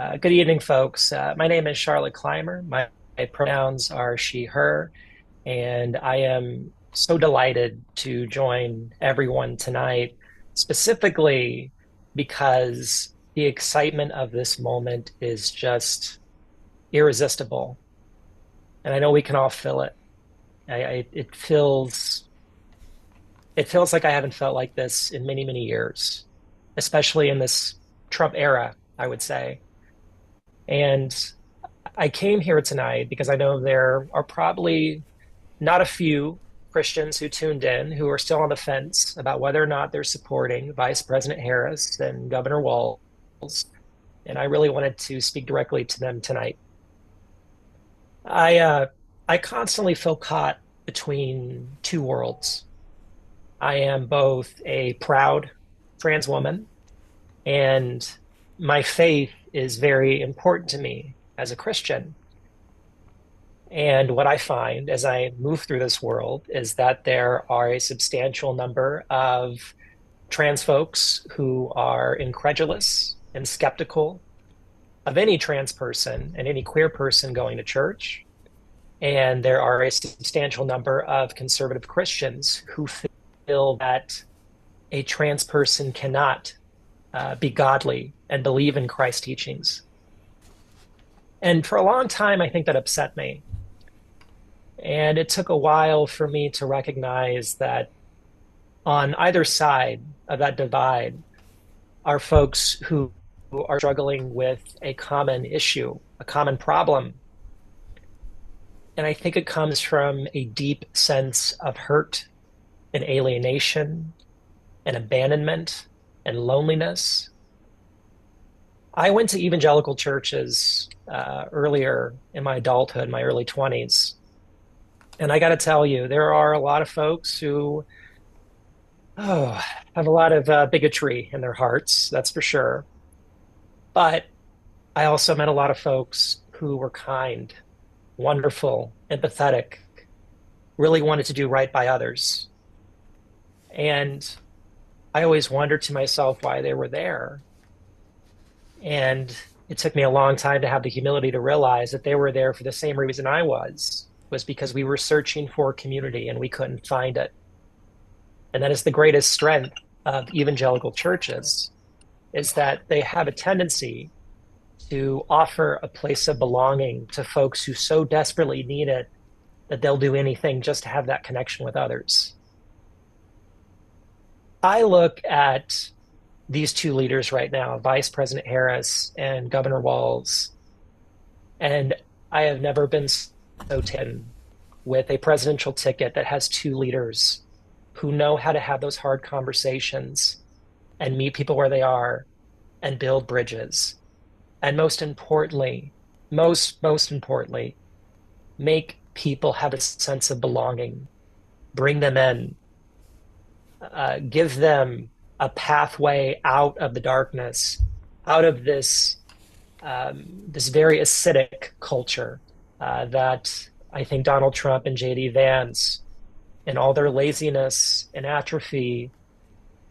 Good evening, folks. My name is Charlotte Clymer. My pronouns are she, her, and I am so delighted to join everyone tonight, specifically because the excitement of this moment is just irresistible. And I know we can all feel it. It feels like I haven't felt like this in many, many years, especially in this Trump era, I would say. And I came here tonight because I know there are probably not a few Christians who tuned in who are still on the fence about whether or not they're supporting Vice President Harris and Governor Walz. And I really wanted to speak directly to them tonight. I uh, I constantly feel caught between two worlds. I am both a proud trans woman, and my faith is very important to me as a Christian. And what I find as I move through this world is that there are a substantial number of trans folks who are incredulous and skeptical of any trans person and any queer person going to church. And there are a substantial number of conservative Christians who feel that a trans person cannot be godly and believe in Christ's teachings. And for a long time, I think that upset me. And it took a while for me to recognize that on either side of that divide are folks who are struggling with a common issue, a common problem. And I think it comes from a deep sense of hurt and alienation and abandonment and loneliness. I went to evangelical churches earlier in my adulthood, my early 20s. And I got to tell you, there are a lot of folks who oh, have a lot of bigotry in their hearts, that's for sure. But I also met a lot of folks who were kind, wonderful, empathetic, really wanted to do right by others. And I always wondered to myself why they were there. And it took me a long time to have the humility to realize that they were there for the same reason I was because we were searching for community and we couldn't find it. And that is the greatest strength of evangelical churches, is that they have a tendency to offer a place of belonging to folks who so desperately need it that they'll do anything just to have that connection with others. I look at these two leaders right now, Vice President Harris and Governor Walz, and I have never been so taken with a presidential ticket that has two leaders who know how to have those hard conversations and meet people where they are and build bridges. And most importantly, most importantly, make people have a sense of belonging, bring them in, give them a pathway out of the darkness, out of this very acidic culture that I think Donald Trump and JD Vance and all their laziness and atrophy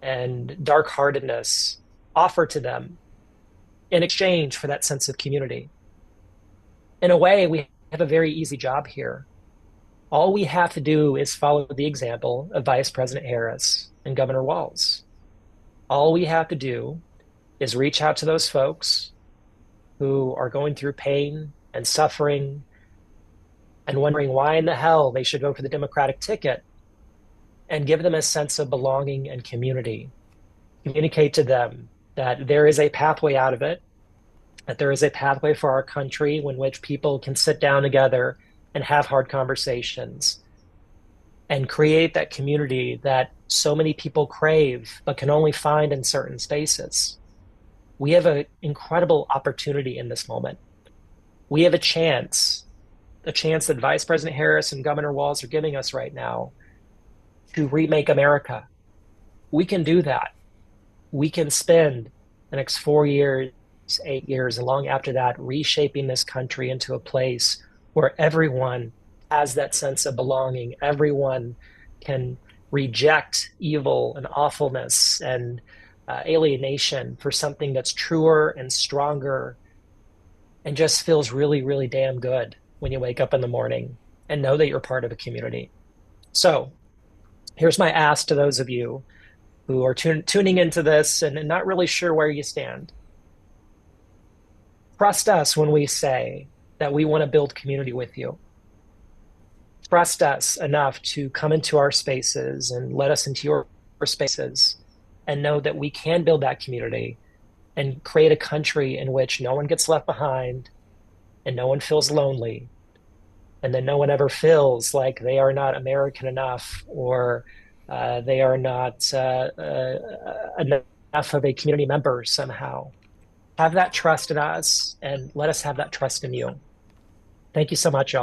and dark-heartedness offer to them in exchange for that sense of community. In a way, we have a very easy job here. All we have to do is follow the example of Vice President Harris and Governor Walz. All we have to do is reach out to those folks who are going through pain and suffering and wondering why in the hell they should vote for the Democratic ticket, and give them a sense of belonging and community. Communicate to them that there is a pathway out of it, that there is a pathway for our country in which people can sit down together and have hard conversations and create that community that so many people crave but can only find in certain spaces. We have an incredible opportunity in this moment. We have a chance that Vice President Harris and Governor Walz are giving us right now to remake America. We can do that. We can spend the next 4 years, 8 years, and long after that, reshaping this country into a place where everyone has that sense of belonging. Everyone can reject evil and awfulness and alienation for something that's truer and stronger and just feels really, really damn good when you wake up in the morning and know that you're part of a community. So here's my ask to those of you who are tuning into this and not really sure where you stand. Trust us when we say that we want to build community with you. Trust us enough to come into our spaces and let us into your spaces and know that we can build that community and create a country in which no one gets left behind and no one feels lonely and then no one ever feels like they are not American enough or they are not enough of a community member somehow. Have that trust in us and let us have that trust in you. Thank you so much, y'all.